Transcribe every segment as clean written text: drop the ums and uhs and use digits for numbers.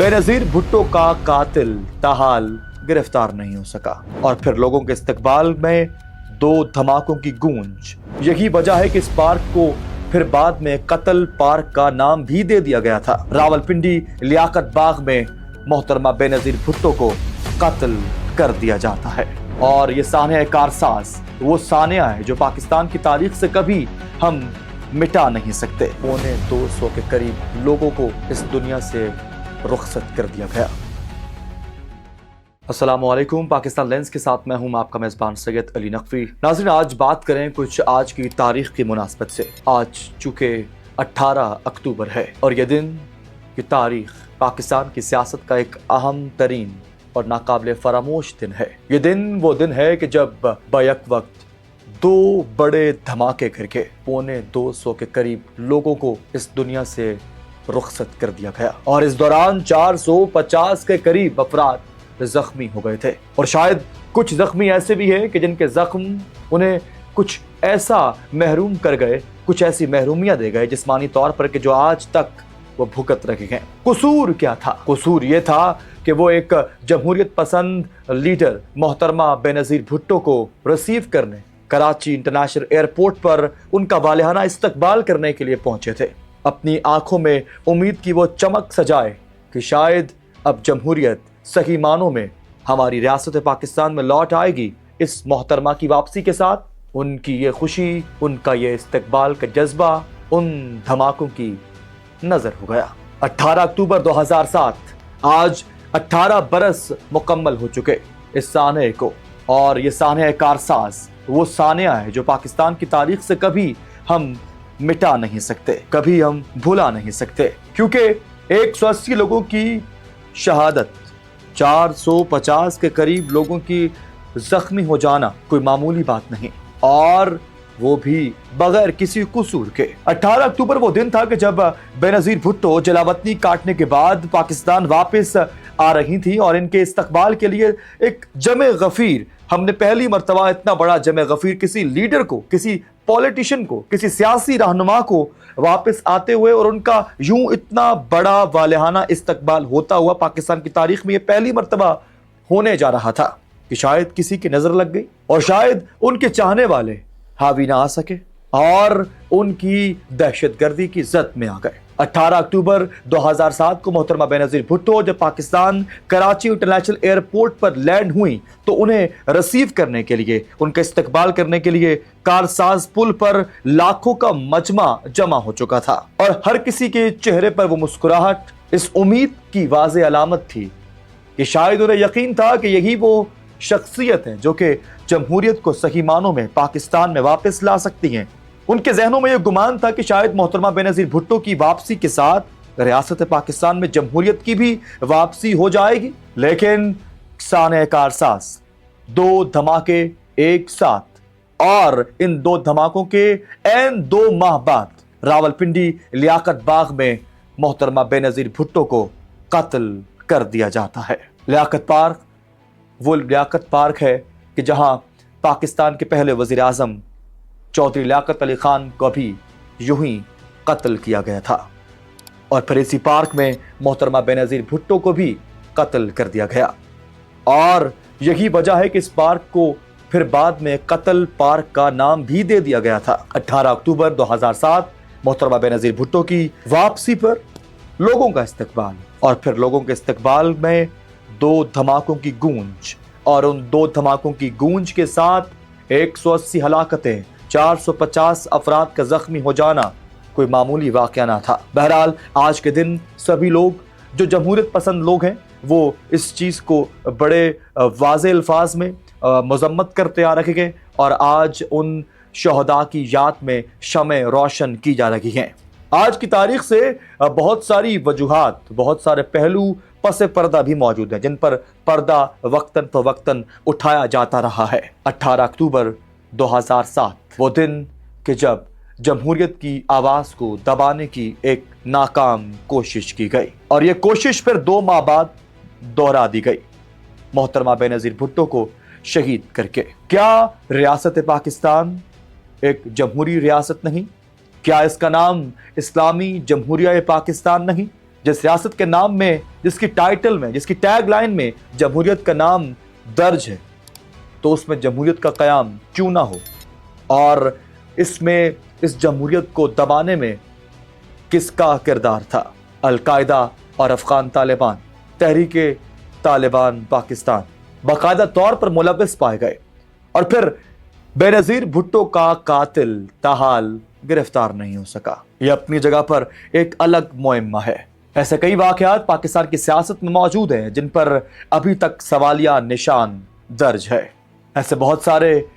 बेनजीर भुट्टो का कातिल ताहाल गिरफ्तार नहीं हो सका और फिर लोगों के इस्तकबाल में दो धमाकों की गूंज। यही वजह है कि इस पार्क को फिर बाद में कत्ल पार्क का नाम भी दे दिया गया था। रावलपिंडी लियाकत बाग में मोहतरमा बेनजीर भुट्टो को कत्ल कर दिया जाता है और ये सानिया कारसाज वो सानिया है जो पाकिस्तान की तारीख से कभी हम मिटा नहीं सकते। 250 के करीब लोगों को इस दुनिया से रुखसत कर दिया गया। अस्सलाम वालेकुम, पाकिस्तान लेंस के साथ मैं हूं आपका मेज़बान सैयद अली नकवी। नाज़रीन, आज बात करें कुछ आज की तारीख की मुनासबत से। आज चूँकि 18 अक्टूबर है और यह दिन की तारीख पाकिस्तान की सियासत का एक अहम तरीन और नाकाबिले फरामोश दिन है। ये दिन वो दिन है कि जब बैक वक्त दो बड़े धमाके करके 250 के करीब लोगों को इस दुनिया से रुखसत कर दिया गया और इस दौरान 450 के करीब अफराद जख्मी हो गए थे और शायद कुछ जख्मी ऐसे भी हैं कि जिनके जख्म उन्हें कुछ ऐसा महरूम कर गए, कुछ ऐसी महरूमियां दे गए जिस्मानी तौर पर कि जो आज तक वो भुगत रहे हैं। कसूर क्या था? कसूर ये था कि वो एक जमहूरियत पसंद लीडर मोहतरमा बेनजीर भुट्टो को रिसीव करने कराची इंटरनेशनल एयरपोर्ट पर उनका वालिहाना इस्तकबाल करने के लिए पहुंचे थे। अपनी आंखों में उम्मीद की वो चमक सजाए कि शायद अब जमहूरियत सही मानों में हमारी रियासत पाकिस्तान में लौट आएगी। इस मोहतरमा की वापसी के साथ उनकी ये खुशी, उनका ये इस्तकबाल का जज्बा उन धमाकों की नजर हो गया। 18 अक्टूबर 2007, आज 18 बरस मुकम्मल हो चुके इस सानिया को और ये सानिया कारसाज वो सानिया है जो पाकिस्तान की तारीख से कभी हम मिटा नहीं सकते, कभी हम भुला नहीं सकते, क्योंकि 180 लोगों की शहादत, 450 के करीब लोगों की जख्मी हो जाना कोई मामूली बात नहीं और वो भी बगैर किसी कसूर के। 18 अक्टूबर वो दिन था कि जब बेनजीर भुट्टो जलावतनी काटने के बाद पाकिस्तान वापस आ रही थी और इनके इस्तकबाल के लिए एक जमे गफीर, हमने पहली मर्तबा इतना बड़ा जमे गफीर किसी लीडर को, किसी पॉलिटिशियन को, किसी सियासी रहनुमा को वापस आते हुए और उनका यूं इतना बड़ा वालिहाना इस्तकबाल होता हुआ पाकिस्तान की तारीख में ये पहली मर्तबा होने जा रहा था कि शायद किसी की नजर लग गई और शायद उनके चाहने वाले हावी ना आ सके और उनकी दहशतगर्दी की जद में आ गए। 18 अक्टूबर 2007 को मोहतरमा बेनजीर भुट्टो जब पाकिस्तान कराची इंटरनेशनल एयरपोर्ट पर लैंड हुई तो उन्हें रिसीव करने के लिए, उनका इस्तकबाल करने के लिए कारसाज पुल पर लाखों का मजमा जमा हो चुका था और हर किसी के चेहरे पर वो मुस्कुराहट इस उम्मीद की वाज़ेह अलामत थी कि शायद उन्हें यकीन था कि यही वो शख्सियत है जो कि जमहूरियत को सही मानों में पाकिस्तान में वापस ला सकती हैं। उनके जहनों में यह गुमान था कि शायद मोहतरमा बेनजीर भुट्टो की वापसी के साथ रियासत पाकिस्तान में जमहूरियत की भी वापसी हो जाएगी। लेकिन सानिया कारसाज, दो धमाके एक साथ और इन दो धमाकों के ऐन 2 माह बाद रावलपिंडी लियाकत बाग में मोहतरमा बेनजीर भुट्टो को कत्ल कर दिया जाता है। लियाकत पार्क वो लियाकत पार्क है कि जहां पाकिस्तान के पहले वजीर आजम चौधरी लियाकत अली खान को भी यूं ही कत्ल किया गया था और फिर इसी पार्क में मोहतरमा बेनजीर भुट्टो को भी कत्ल कर दिया गया और यही वजह है कि इस पार्क को फिर बाद में कत्ल पार्क का नाम भी दे दिया गया था। 18 अक्टूबर 2007 मोहतरमा बेनजीर भुट्टो की वापसी पर लोगों का इस्तकबाल और फिर लोगों के इस्तकबाल में 2 धमाकों की गूंज और उन 2 धमाकों की गूंज के साथ 180 हलाकतें, 450 अफराद का जख्मी हो जाना कोई मामूली वाकया ना था। बहरहाल आज के दिन सभी लोग जो जमहूरियत पसंद लोग हैं वो इस चीज़ को बड़े वाज़ेह अल्फाज में मजम्मत करते आ रहे हैं और आज उन शहदा की याद में शमे रोशन की जा रही हैं। आज की तारीख से बहुत सारी वजूहात, बहुत सारे पहलू पसे पर्दा भी मौजूद हैं जिन पर पर्दा वक्तन फवक्तन उठाया जाता रहा है। 18 अक्टूबर 2007 वो दिन कि जब जमहूरियत की आवाज़ को दबाने की एक नाकाम कोशिश की गई और ये कोशिश फिर 2 माह बाद दोहरा दी गई मोहतरमा बेनजीर भुट्टो को शहीद करके। क्या रियासत पाकिस्तान एक जमहूरी रियासत नहीं? क्या इसका नाम इस्लामी जमहूरिया पाकिस्तान नहीं? जिस रियासत के नाम में, जिसकी टाइटल में, जिसकी टैग लाइन में जमहूरियत का नाम दर्ज है, तो उसमें जमहूरियत का क़याम क्यों ना हो? और इसमें इस जमहूरियत को दबाने में किसका किरदार था? अल-कायदा और अफगान तालिबान, तहरीके तालिबान पाकिस्तान बाकायदा तौर पर मुलव्विस पाए गए और फिर बेनज़ीर भुट्टो का कातिल ताहाल गिरफ्तार नहीं हो सका। यह अपनी जगह पर एक अलग मुअम्मा है। ऐसे कई वाक़यात पाकिस्तान की सियासत में मौजूद हैं जिन पर अभी तक सवालिया निशान दर्ज है। ऐसे बहुत सारे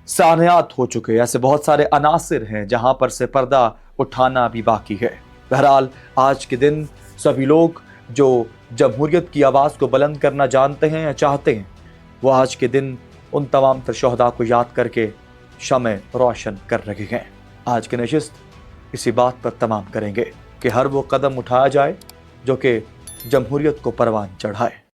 सानयात हो चुके, ऐसे बहुत सारे अनासिर हैं जहां पर से पर्दा उठाना भी बाकी है। बहरहाल आज के दिन सभी लोग जो जमहूरियत की आवाज़ को बुलंद करना जानते हैं या चाहते हैं, वो आज के दिन उन तमाम तर शोहदा को याद करके शम्ए रोशन कर रहे हैं। आज की नशिस्त इसी बात पर तमाम करेंगे कि हर वो कदम उठाया जाए जो कि जमहूरियत को परवान चढ़ाए।